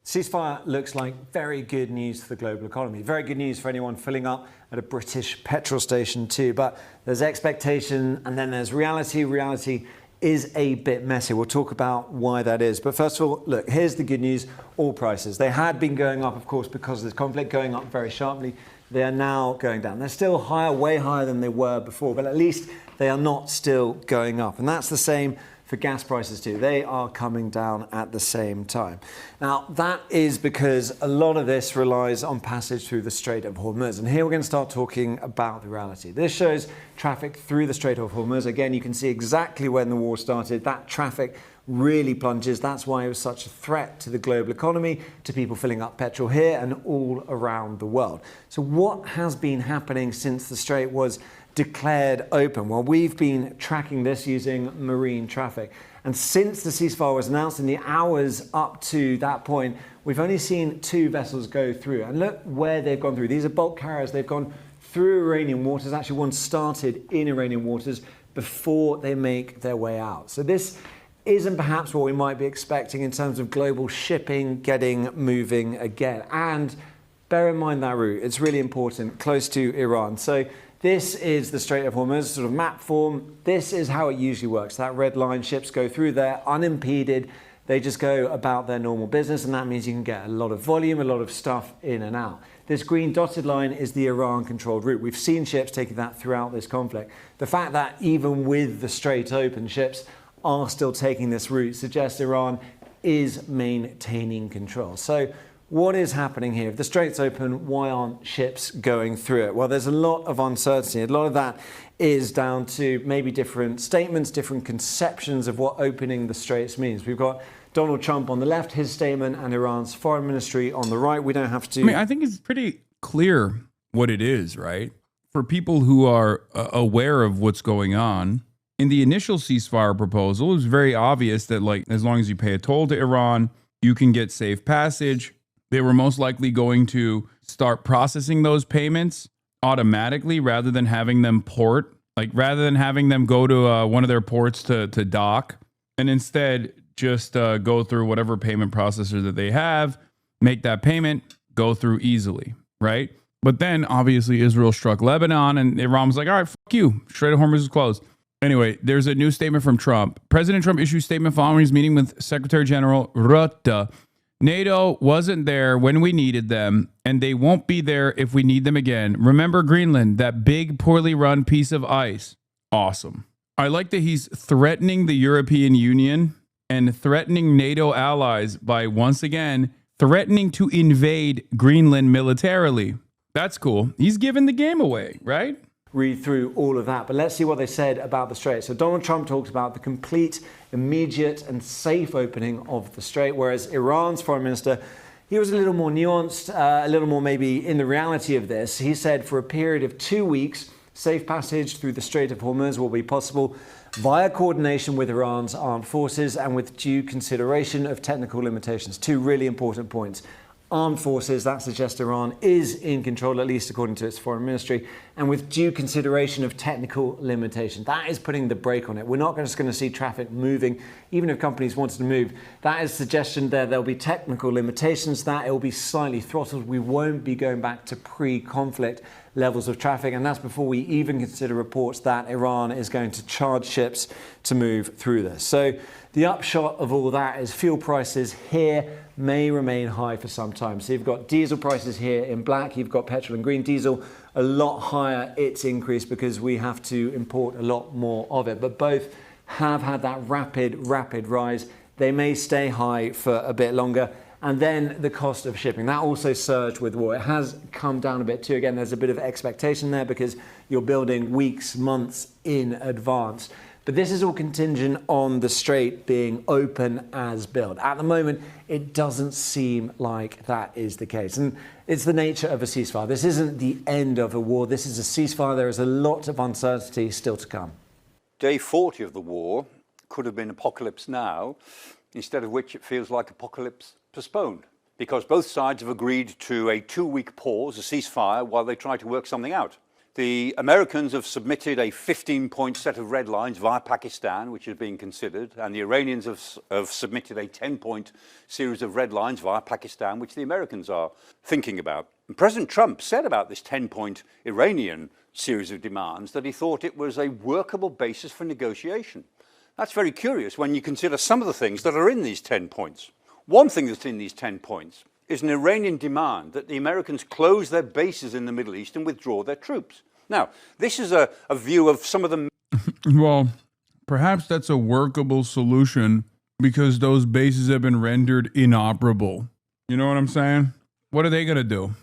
Ceasefire looks like very good news for the global economy. Very good news for anyone filling up at a British petrol station too. But there's expectation and then there's reality. Reality is a bit messy. We'll talk about why that is. But first of all, look, here's the good news. Oil prices. They had been going up, of course, because of this conflict, going up very sharply. They are now going down. They're still higher, way higher than they were before, but at least they are not still going up. And that's the same for gas prices too. They are coming down at the same time. Now, that is because a lot of this relies on passage through the Strait of Hormuz. And here we're going to start talking about the reality. This shows traffic through the Strait of Hormuz. Again, you can see exactly when the war started. That traffic really plunges. That's why it was such a threat to the global economy, to people filling up petrol here and all around the world. So what has been happening since the Strait was declared open? Well, we've been tracking this using marine traffic. And since the ceasefire was announced, in the hours up to that point, we've only seen 2 vessels go through. And look where they've gone through. These are bulk carriers. They've gone through Iranian waters. Actually, one started in Iranian waters before they make their way out. So this isn't perhaps what we might be expecting in terms of global shipping getting moving again. And bear in mind that route. It's really important, close to Iran. So this is the Strait of Hormuz, sort of map form. This is how it usually works. That red line, ships go through there unimpeded. They just go about their normal business, and that means you can get a lot of volume, a lot of stuff in and out. This green dotted line is the Iran-controlled route. We've seen ships taking that throughout this conflict. The fact that even with the Strait open, ships are still taking this route suggests Iran is maintaining control. So what is happening here? If the Strait's open, why aren't ships going through it? Well, there's a lot of uncertainty. A lot of that is down to maybe different statements, different conceptions of what opening the Straits means. We've got Donald Trump on the left, his statement, and Iran's foreign ministry on the right. We don't have to... I think it's pretty clear what it is, right? For people who are aware of what's going on, in the initial ceasefire proposal, it was very obvious that, like, as long as you pay a toll to Iran, you can get safe passage. They were most likely going to start processing those payments automatically rather than having them port, like rather than having them go to one of their ports to dock, and instead just go through whatever payment processor that they have, make that payment, go through easily, right? But then obviously Israel struck Lebanon and Iran was like, all right, fuck you, Strait of Hormuz is closed. Anyway, there's a new statement from Trump. President Trump issued a statement following his meeting with Secretary General Rutte. NATO wasn't there when we needed them, and they won't be there if we need them again. Remember Greenland, that big, poorly run piece of ice. Awesome. I like that he's threatening the European Union and threatening NATO allies by, once again, threatening to invade Greenland militarily. That's cool. He's giving the game away, right? Read through all of that, but let's see what they said about the Strait. So Donald Trump talked about the complete, immediate and safe opening of the Strait, whereas Iran's foreign minister, he was a little more nuanced, a little more maybe in the reality of this. He said for a period of 2 weeks, safe passage through the Strait of Hormuz will be possible via coordination with Iran's armed forces and with due consideration of technical limitations. 2 really important points. Armed forces, that suggests Iran is in control, at least according to its foreign ministry, and with due consideration of technical limitation. That is putting the brake on it. We're not just going to see traffic moving, even if companies wanted to move. That is suggestion there. There'll be technical limitations, that it will be slightly throttled. We won't be going back to pre-conflict levels of traffic, and that's before we even consider reports that Iran is going to charge ships to move through this. So the upshot of all that is fuel prices here may remain high for some time. So you've got diesel prices here in black, you've got petrol and green diesel a lot higher. It's increased because we have to import a lot more of it, but both have had that rapid rise. They may stay high for a bit longer. And then the cost of shipping, that also surged with war. It has come down a bit too. Again, there's a bit of expectation there because you're building weeks, months in advance. But this is all contingent on the Strait being open as built. At the moment, it doesn't seem like that is the case. And it's the nature of a ceasefire. This isn't the end of a war. This is a ceasefire. There is a lot of uncertainty still to come. Day 40 of the war could have been apocalypse now, instead of which it feels like apocalypse postponed, because both sides have agreed to a 2-week pause, a ceasefire, while they try to work something out. The Americans have submitted a 15-point set of red lines via Pakistan, which is being considered, and the Iranians have submitted a 10-point series of red lines via Pakistan, which the Americans are thinking about. And President Trump said about this 10-point Iranian series of demands that he thought it was a workable basis for negotiation. That's very curious when you consider some of the things that are in these 10 points. One thing that's in these 10 points is an Iranian demand that the Americans close their bases in the Middle East and withdraw their troops. Now, this is a view of some of the... Well, perhaps that's a workable solution because those bases have been rendered inoperable. You know what I'm saying? What are they going to do?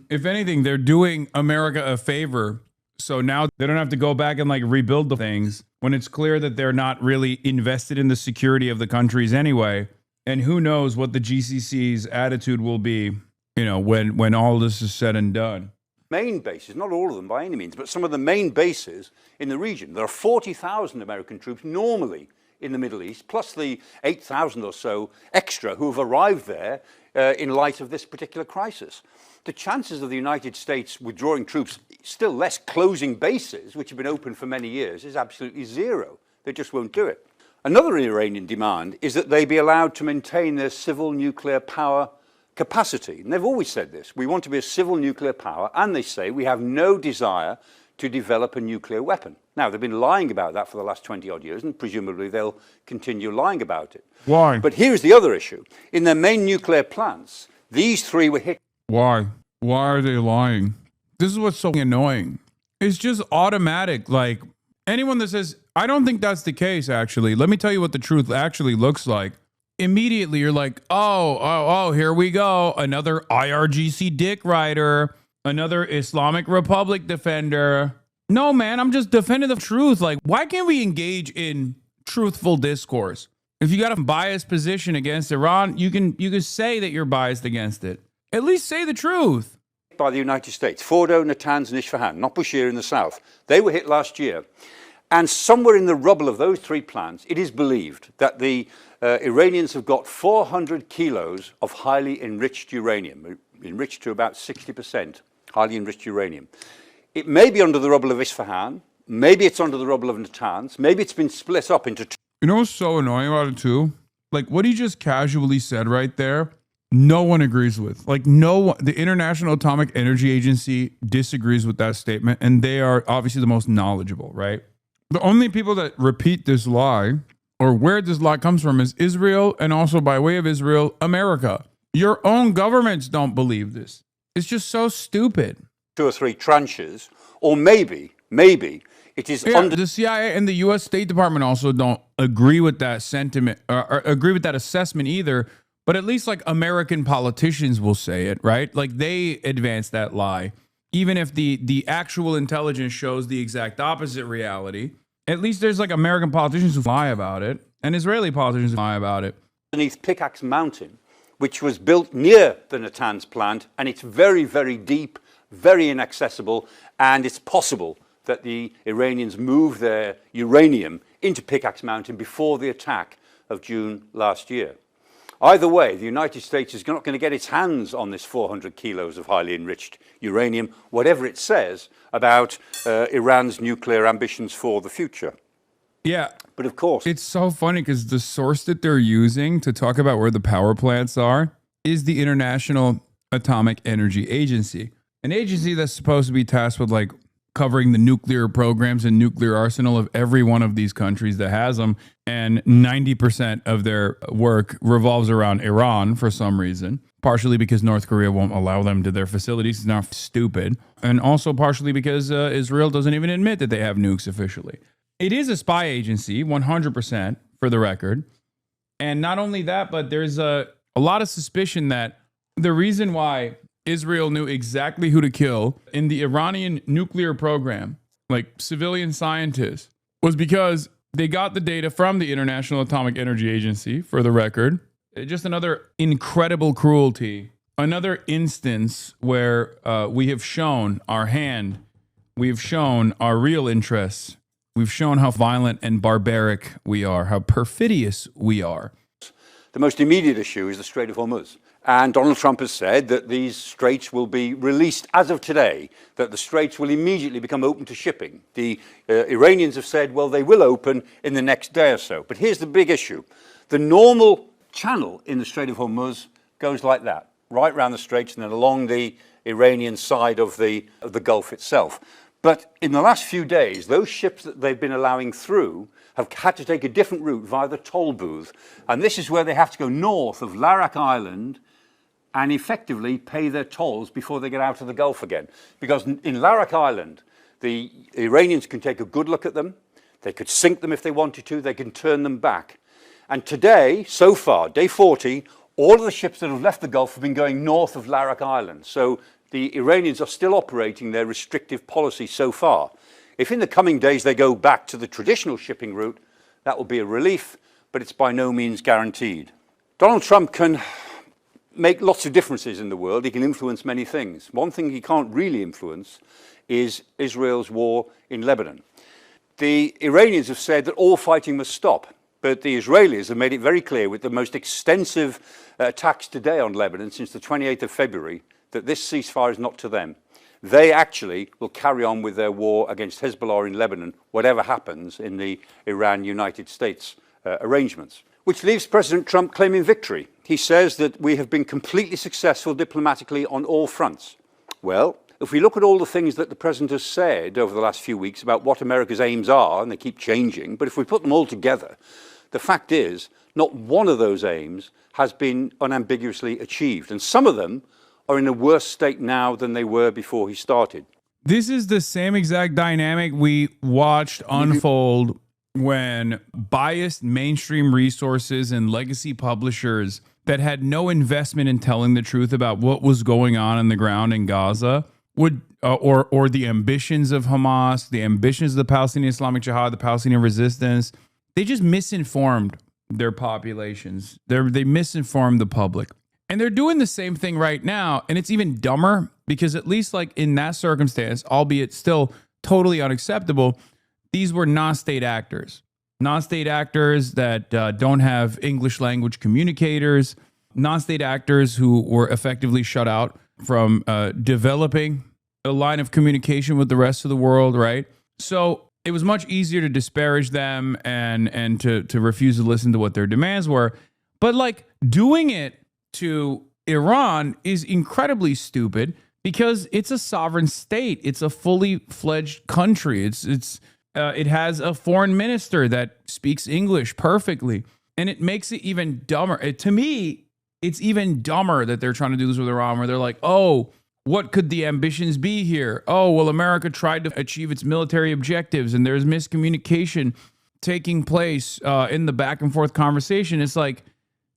If anything, they're doing America a favor. So now they don't have to go back and like rebuild the things when it's clear that they're not really invested in the security of the countries anyway. And who knows what the GCC's attitude will be, you know, when all this is said and done. Main bases, not all of them by any means, but some of the main bases in the region. There are 40,000 American troops normally in the Middle East, plus the 8,000 or so extra who have arrived there in light of this particular crisis. The chances of the United States withdrawing troops, still less closing bases, which have been open for many years, is absolutely zero. They just won't do it. Another Iranian demand is that they be allowed to maintain their civil nuclear power capacity. And they've always said this. We want to be a civil nuclear power, and they say we have no desire to develop a nuclear weapon. Now, they've been lying about that for the last 20-odd years, and presumably they'll continue lying about it. Why? But here's the other issue. In their main nuclear plants, these three were hit. Why? Why are they lying? This is what's so annoying. It's just automatic. Like, anyone that says, I don't think that's the case, actually. Let me tell you what the truth actually looks like. Immediately, you're like, oh, here we go. Another IRGC dick rider. Another Islamic Republic defender. No, man, I'm just defending the truth. Like, why can't we engage in truthful discourse? If you got a biased position against Iran, you can say that you're biased against it. At least say the truth. By the United States, Fordo, Natanz, and Isfahan, not Bushehr in the south. They were hit last year. And somewhere in the rubble of those three plants, it is believed that the Iranians have got 400 kilos of highly enriched uranium, enriched to about 60%, highly enriched uranium. It may be under the rubble of Isfahan, maybe it's under the rubble of Natanz, maybe it's been split up into two. You know what's so annoying about it too? Like what he just casually said right there, no one agrees with. Like no one, the International Atomic Energy Agency disagrees with that statement, and they are obviously the most knowledgeable, right? The only people that repeat this lie, or where this lie comes from, is Israel, and also by way of Israel, America. Your own governments don't believe this. It's just so stupid. 2 or 3 tranches, or maybe it is under... The CIA and the U.S. State Department also don't agree with that sentiment, or agree with that assessment either, but at least like American politicians will say it, right? Like they advance that lie. Even if the actual intelligence shows the exact opposite reality, at least there's like American politicians who lie about it and Israeli politicians who lie about it. Underneath Pickaxe Mountain, which was built near the Natanz plant, and it's very, very deep, very inaccessible, and it's possible that the Iranians moved their uranium into Pickaxe Mountain before the attack of June last year. Either way, the United States is not going to get its hands on this 400 kilos of highly enriched uranium, whatever it says about Iran's nuclear ambitions for the future. Yeah. But of course... It's so funny because the source that they're using to talk about where the power plants are is the International Atomic Energy Agency, an agency that's supposed to be tasked with like covering the nuclear programs and nuclear arsenal of every one of these countries that has them. And 90% of their work revolves around Iran for some reason, partially because North Korea won't allow them to their facilities. It's not stupid. And also partially because Israel doesn't even admit that they have nukes officially. It is a spy agency, 100% for the record. And not only that, but there's a lot of suspicion that the reason why Israel knew exactly who to kill in the Iranian nuclear program, like civilian scientists, was because they got the data from the International Atomic Energy Agency, for the record. Just another incredible cruelty. Another instance where we have shown our hand. We've shown our real interests. We've shown how violent and barbaric we are, how perfidious we are. The most immediate issue is the Strait of Hormuz. And Donald Trump has said that these straits will be released as of today, that the straits will immediately become open to shipping. The Iranians have said, well, they will open in the next day or so. But here's the big issue. The normal channel in the Strait of Hormuz goes like that, right around the straits and then along the Iranian side of the Gulf itself. But in the last few days, those ships that they've been allowing through have had to take a different route via the toll booth. And this is where they have to go north of Larak Island and effectively pay their tolls before they get out of the Gulf again. Because in Larak Island, the Iranians can take a good look at them. They could sink them if they wanted to. They can turn them back. And today, so far, day 40, all of the ships that have left the Gulf have been going north of Larak Island. So the Iranians are still operating their restrictive policy so far. If in the coming days they go back to the traditional shipping route, that will be a relief, but it's by no means guaranteed. Donald Trump can make lots of differences in the world. He can influence many things. One thing he can't really influence is Israel's war in Lebanon. The Iranians have said that all fighting must stop, but the Israelis have made it very clear with the most extensive attacks today on Lebanon since the 28th of February that this ceasefire is not to them. They actually will carry on with their war against Hezbollah in Lebanon, whatever happens in the Iran-United States arrangements. Which leaves President Trump claiming victory. He says that we have been completely successful diplomatically on all fronts. Well, if we look at all the things that the president has said over the last few weeks about what America's aims are, and they keep changing, but if we put them all together, the fact is not one of those aims has been unambiguously achieved. And some of them are in a worse state now than they were before he started. This is the same exact dynamic we watched unfold when biased mainstream resources and legacy publishers that had no investment in telling the truth about what was going on the ground in Gaza would, or the ambitions of Hamas, the ambitions of the Palestinian Islamic Jihad, the Palestinian resistance, they just misinformed their populations. They misinformed the public. And they're doing the same thing right now. And it's even dumber because at least like in that circumstance, albeit still totally unacceptable, these were non-state actors. Non-state actors that don't have English language communicators, non-state actors who were effectively shut out from developing a line of communication with the rest of the world, right? So it was much easier to disparage them and to refuse to listen to what their demands were. But like doing it to Iran is incredibly stupid because it's a sovereign state. It's a fully fledged country. It has a foreign minister that speaks English perfectly. And it makes it even dumber. To me, it's even dumber that they're trying to do this with Iran, where they're like, oh, what could the ambitions be here? Oh, well, America tried to achieve its military objectives and there's miscommunication taking place in the back and forth conversation. It's like,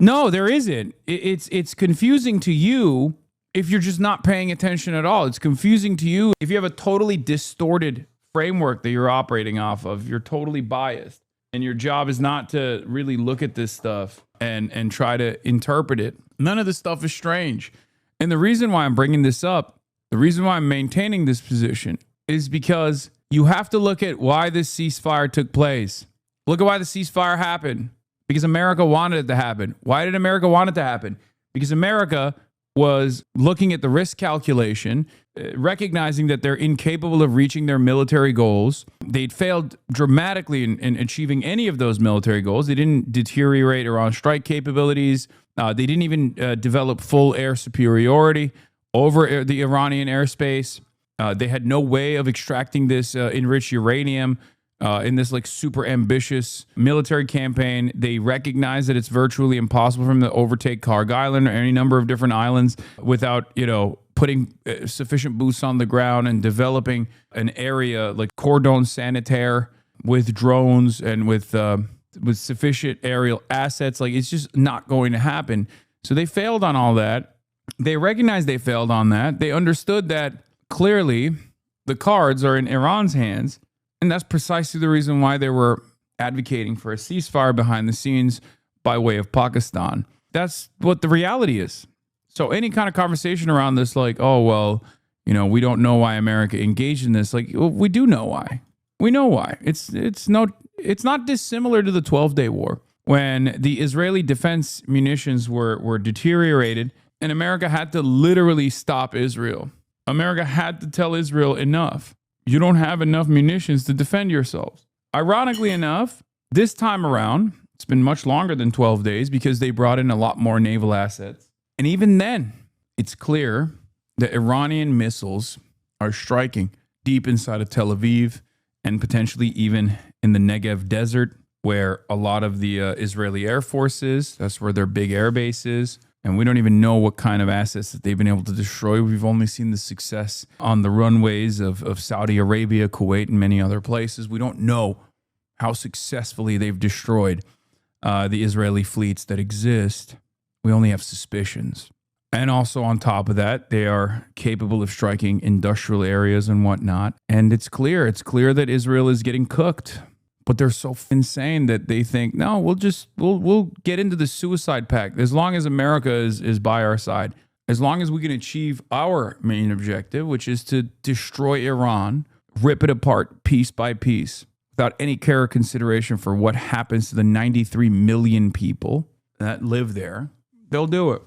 no, there isn't. It's confusing to you if you're just not paying attention at all. It's confusing to you if you have a totally distorted framework that you're operating off of. You're totally biased. And your job is not to really look at this stuff and try to interpret it. None of this stuff is strange. And the reason why I'm bringing this up, the reason why I'm maintaining this position is because you have to look at why this ceasefire took place. Look at why the ceasefire happened. Because America wanted it to happen. Why did America want it to happen? Because America was looking at the risk calculation, recognizing that they're incapable of reaching their military goals. They'd failed dramatically in achieving any of those military goals. They didn't deteriorate Iran's strike capabilities. They didn't even develop full air superiority over the Iranian airspace. They had no way of extracting this enriched uranium in this like super ambitious military campaign. They recognize that it's virtually impossible for them to overtake Karg Island or any number of different islands without, putting sufficient boots on the ground and developing an area like cordon sanitaire with drones and with sufficient aerial assets. Like, it's just not going to happen. So they failed on all that. They recognized they failed on that. They understood that clearly the cards are in Iran's hands. And that's precisely the reason why they were advocating for a ceasefire behind the scenes by way of Pakistan. That's what the reality is. So any kind of conversation around this, like, oh, well, we don't know why America engaged in this. Like, well, we do know why. We know why. It's not dissimilar to the 12-Day War when the Israeli defense munitions were deteriorated And America had to literally stop Israel. America had to tell Israel enough. You don't have enough munitions to defend yourselves. Ironically enough, this time around, it's been much longer than 12 days because they brought in a lot more naval assets. And even then, it's clear that Iranian missiles are striking deep inside of Tel Aviv and potentially even in the Negev desert, where a lot of the Israeli Air Force is. That's where their big air base is. And we don't even know what kind of assets that they've been able to destroy. We've only seen the success on the runways of Saudi Arabia, Kuwait, and many other places. We don't know how successfully they've destroyed the Israeli fleets that exist. We only have suspicions. And also on top of that, they are capable of striking industrial areas and whatnot. And it's clear that Israel is getting cooked. But they're so insane that they think, no, we'll get into the suicide pact as long as America is by our side. As long as we can achieve our main objective, which is to destroy Iran, rip it apart piece by piece, without any care or consideration for what happens to the 93 million people that live there, they'll do it.